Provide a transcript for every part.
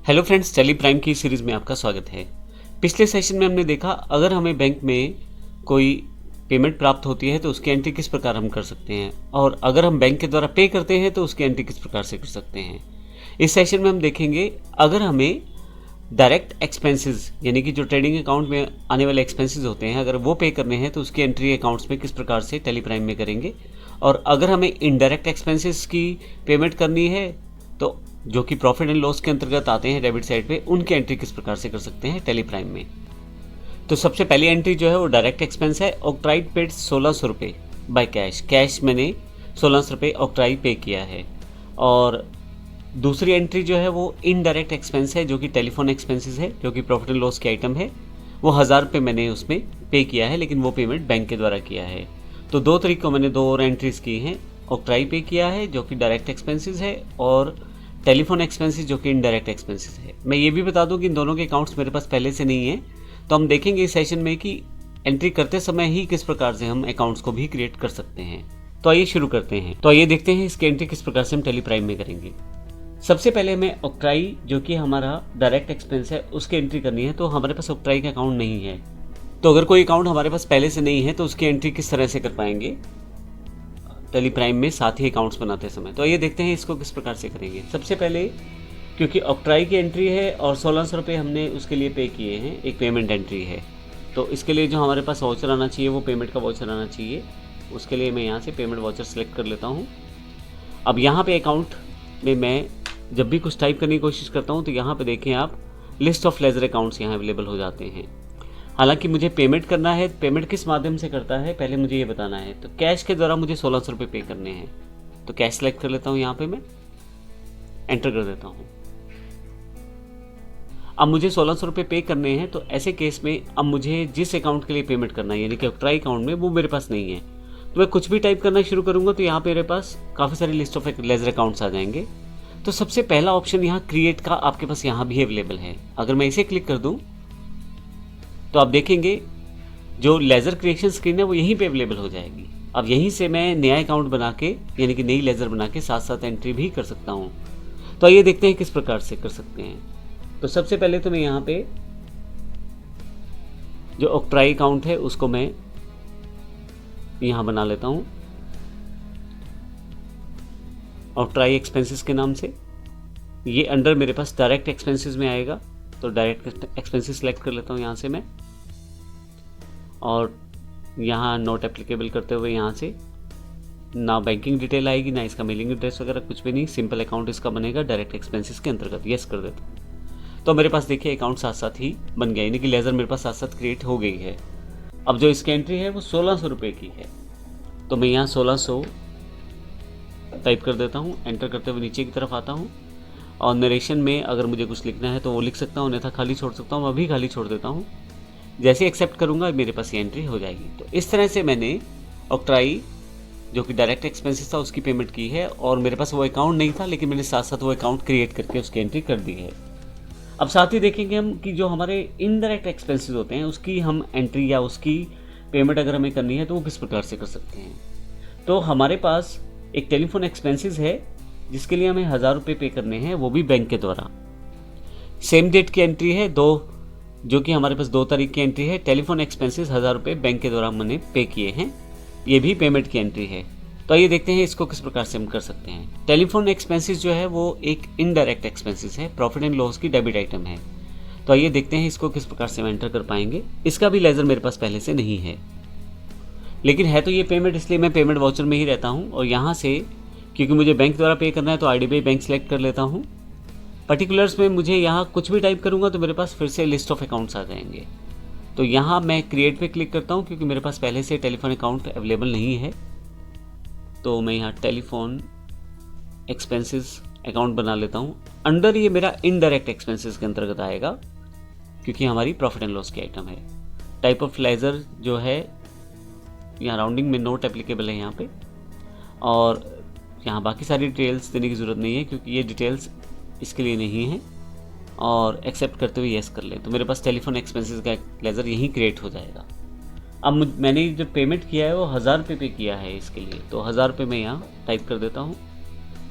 Hello friends, Tally Prime की series में आपका स्वागत है। पिछले सेशन में हमने देखा अगर हमें बैंक में कोई पेमेंट प्राप्त होती है तो उसकी एंट्री किस प्रकार हम कर सकते हैं, और अगर हम बैंक के द्वारा पे करते हैं तो उसकी एंट्री किस प्रकार से कर सकते हैं। इस सेशन में हम देखेंगे अगर हमें डायरेक्ट एक्सपेंसेस यानी कि जो ट्रेडिंग अकाउंट में आने वाले एक्सपेंसेस होते हैं अगर वो पे करने हैं तो उसकी एंट्री अकाउंट्स में किस प्रकार से टेली प्राइम में करेंगे, और अगर हमें इनडायरेक्ट एक्सपेंसेस की पेमेंट करनी है तो जो कि प्रॉफिट एंड लॉस के अंतर्गत आते हैं डेबिट साइड पे, उनकी एंट्री किस प्रकार से कर सकते हैं टेली प्राइम में। तो सबसे पहली एंट्री जो है वो डायरेक्ट एक्सपेंस है। ऑक्ट्राई पेड 1600 रुपये बाय कैश मैंने 1600 रुपये ऑक्ट्राई पे किया है। और दूसरी एंट्री जो है वो इनडायरेक्ट एक्सपेंस है जो कि टेलीफोन एक्सपेंसेस है, जो कि प्रॉफिट एंड लॉस के आइटम है। वो 1000 रुपये मैंने उसमें पे किया है, लेकिन वो पेमेंट बैंक के द्वारा किया है। तो दो तरीकों मैंने दो और एंट्रीज की हैं। ऑक्ट्राई पे किया है जो कि डायरेक्ट एक्सपेंसेस है, और टेलीफोन एक्सपेंसेस जो कि इनडायरेक्ट एक्सपेंसेस है। मैं ये भी बता दूं कि इन दोनों के अकाउंट्स मेरे पास पहले से नहीं है, तो हम देखेंगे इस सेशन में कि एंट्री करते समय ही किस प्रकार से हम अकाउंट्स को भी क्रिएट कर सकते हैं। तो आइए शुरू करते हैं। तो आइए देखते हैं इसकी एंट्री किस प्रकार से हम टेली प्राइम में करेंगे। सबसे पहले हमें ऑक्ट्राई जो कि हमारा डायरेक्ट एक्सपेंस है उसकी एंट्री करनी है। तो हमारे पास ऑक्ट्राई का अकाउंट नहीं है, तो अगर कोई अकाउंट हमारे पास पहले से नहीं है तो उसकी एंट्री किस तरह से कर पाएंगे टेली प्राइम में साथ ही अकाउंट्स बनाते समय। तो आइए देखते हैं इसको किस प्रकार से करेंगे। सबसे पहले क्योंकि ऑक्ट्राई की एंट्री है और 1600 रुपये हमने उसके लिए पे किए हैं, एक पेमेंट एंट्री है, तो इसके लिए जो हमारे पास वाउचर आना चाहिए वो पेमेंट का वाउचर आना चाहिए। उसके लिए मैं यहाँ से पेमेंट वाउचर सेलेक्ट कर लेता हूँ। अब यहाँ पे अकाउंट में मैं जब भी कुछ टाइप करने की कोशिश करता हूँ तो यहाँ पे देखें आप, लिस्ट ऑफ लेजर अकाउंट्स यहाँ अवेलेबल हो जाते हैं। हालांकि मुझे पेमेंट करना है, पेमेंट किस माध्यम से करता है पहले मुझे ये बताना है। तो कैश के द्वारा मुझे 1600 रुपये पे करने हैं, तो कैश सेलेक्ट कर लेता हूँ, यहाँ पे मैं एंटर कर देता हूँ। अब मुझे 1600 रुपये पे करने हैं, तो ऐसे केस में अब मुझे जिस अकाउंट के लिए पेमेंट करना है यानी कि ऑक्ट्राई अकाउंट में, वो मेरे पास नहीं है। तो मैं कुछ भी टाइप करना शुरू करूँगा तो यहाँ पे मेरे पास काफ़ी सारी लिस्ट ऑफ लेजर अकाउंट्स आ जाएंगे। तो सबसे पहला ऑप्शन यहाँ क्रिएट का आपके पास यहाँ भी अवेलेबल है। अगर मैं इसे क्लिक कर दूँ तो आप देखेंगे जो लेज़र क्रिएशन स्क्रीन है वो यहीं पे अवेलेबल हो जाएगी। अब यहीं से मैं नया अकाउंट बना के यानी कि नई लेज़र बना के साथ साथ एंट्री भी कर सकता हूँ। तो आइए देखते हैं किस प्रकार से कर सकते हैं। तो सबसे पहले तो मैं यहाँ पे जो ऑक्ट्राई अकाउंट है उसको मैं यहाँ बना लेता हूँ ऑक्ट्राई एक्सपेंसेस के नाम से। ये अंडर मेरे पास डायरेक्ट एक्सपेंसेस में आएगा, तो डायरेक्ट एक्सपेंसेस सेलेक्ट कर लेता हूँ यहाँ से मैं, और यहाँ नॉट एप्लीकेबल करते हुए यहाँ से ना बैंकिंग डिटेल आएगी ना इसका मेलिंग एड्रेस वगैरह कुछ भी नहीं, सिंपल अकाउंट इसका बनेगा डायरेक्ट एक्सपेंसेस के अंतर्गत। यस कर देता हूँ। तो मेरे पास देखिए अकाउंट साथ साथ ही बन गया, यानी कि लेज़र मेरे पास साथ साथ क्रिएट हो गई है। अब जो इसकी एंट्री है वो 1600 रुपये की है, तो मैं यहाँ 1600 टाइप कर देता हूँ, एंटर करते हुए नीचे की तरफ आता हूँ, और नरेशन में अगर मुझे कुछ लिखना है तो वो लिख सकता हूँ, अन्यथा खाली छोड़ सकता हूँ। अभी खाली छोड़ देता हूँ, जैसे एक्सेप्ट करूँगा मेरे पास ये एंट्री हो जाएगी। तो इस तरह से मैंने ऑक्ट्राई जो कि डायरेक्ट एक्सपेंसेस था उसकी पेमेंट की है, और मेरे पास वो अकाउंट नहीं था लेकिन मैंने साथ साथ वो अकाउंट क्रिएट करके उसकी एंट्री कर दी है। अब साथ ही देखेंगे हम कि जो हमारे इनडायरेक्ट एक्सपेंसेस होते हैं उसकी हम एंट्री या उसकी पेमेंट अगर हमें करनी है तो वो किस प्रकार से कर सकते हैं। तो हमारे पास एक टेलीफोन एक्सपेंसेस है जिसके लिए हमें 1000 रुपये पे करने हैं, वो भी बैंक के द्वारा। सेम डेट की एंट्री है दो, जो कि हमारे पास 2 तारीख की एंट्री है। टेलीफोन एक्सपेंसेस 1000 रुपये बैंक के द्वारा मैंने पे किए हैं, ये भी पेमेंट की एंट्री है। तो आइए देखते हैं इसको किस प्रकार से हम कर सकते हैं। टेलीफोन एक्सपेंसेस जो है वो एक इनडायरेक्ट एक्सपेंसेस है, प्रॉफिट एंड लॉस की डेबिट आइटम है। तो आइए देखते हैं इसको किस प्रकार से हम एंटर कर पाएंगे। इसका भी लेज़र मेरे पास पहले से नहीं है, लेकिन है तो ये पेमेंट, इसलिए मैं पेमेंट वाउचर में ही रहता हूँ। और यहाँ से क्योंकि मुझे बैंक द्वारा पे करना है तो IDBI बैंक सेलेक्ट कर लेता हूँ। पर्टिकुलर्स में मुझे यहाँ कुछ भी टाइप करूँगा तो मेरे पास फिर से लिस्ट ऑफ अकाउंट्स आ जाएंगे। तो यहाँ मैं क्रिएट पे क्लिक करता हूँ क्योंकि मेरे पास पहले से टेलीफोन अकाउंट अवेलेबल नहीं है। तो मैं यहाँ टेलीफोन एक्सपेंसेस अकाउंट बना लेता हूँ। अंडर ये मेरा इनडायरेक्ट एक्सपेंसेस के अंतर्गत आएगा क्योंकि हमारी प्रॉफिट एंड लॉस की आइटम है। टाइप ऑफ लेज़र जो है यहाँ राउंडिंग में नोट एप्लीकेबल है यहाँ पे, और यहाँ बाकी सारी डिटेल्स देने की ज़रूरत नहीं है क्योंकि ये डिटेल्स इसके लिए नहीं है। और एक्सेप्ट करते हुए येस कर लें तो मेरे पास टेलीफोन एक्सपेंसेस का लेज़र यहीं क्रिएट हो जाएगा। अब मैंने जो पेमेंट किया है वो 1000 रुपये पे किया है इसके लिए, तो 1000 रुपये मैं यहाँ टाइप कर देता हूँ।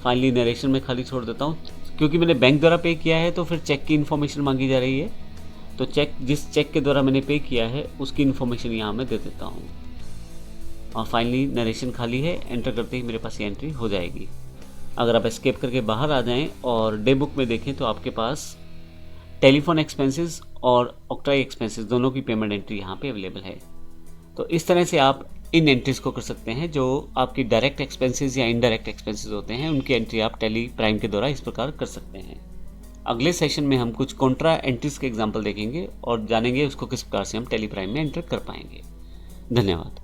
फाइनली नरेशन में खाली छोड़ देता हूँ, क्योंकि मैंने बैंक द्वारा पे किया है तो फिर चेक की इन्फॉर्मेशन मांगी जा रही है, तो जिस चेक के द्वारा मैंने पे किया है उसकी इन्फॉर्मेशन यहाँ मैं दे देता हूँ। और फाइनली नरेशन खाली है, एंटर करते ही मेरे पास ये एंट्री हो जाएगी। अगर आप एस्केप करके बाहर आ जाएं और डे बुक में देखें तो आपके पास टेलीफोन एक्सपेंसेस और ऑक्ट्राई एक्सपेंसेस दोनों की पेमेंट एंट्री यहाँ पे अवेलेबल है। तो इस तरह से आप इन एंट्रीज को कर सकते हैं। जो आपकी डायरेक्ट एक्सपेंसेस या इनडायरेक्ट एक्सपेंसेस होते हैं उनकी एंट्री आप टेली प्राइम के द्वारा इस प्रकार कर सकते हैं। अगले सेशन में हम कुछ कॉन्ट्रा एंट्रीज के एग्जाम्पल देखेंगे और जानेंगे उसको किस प्रकार से हम टेली प्राइम में एंटर कर पाएंगे। धन्यवाद।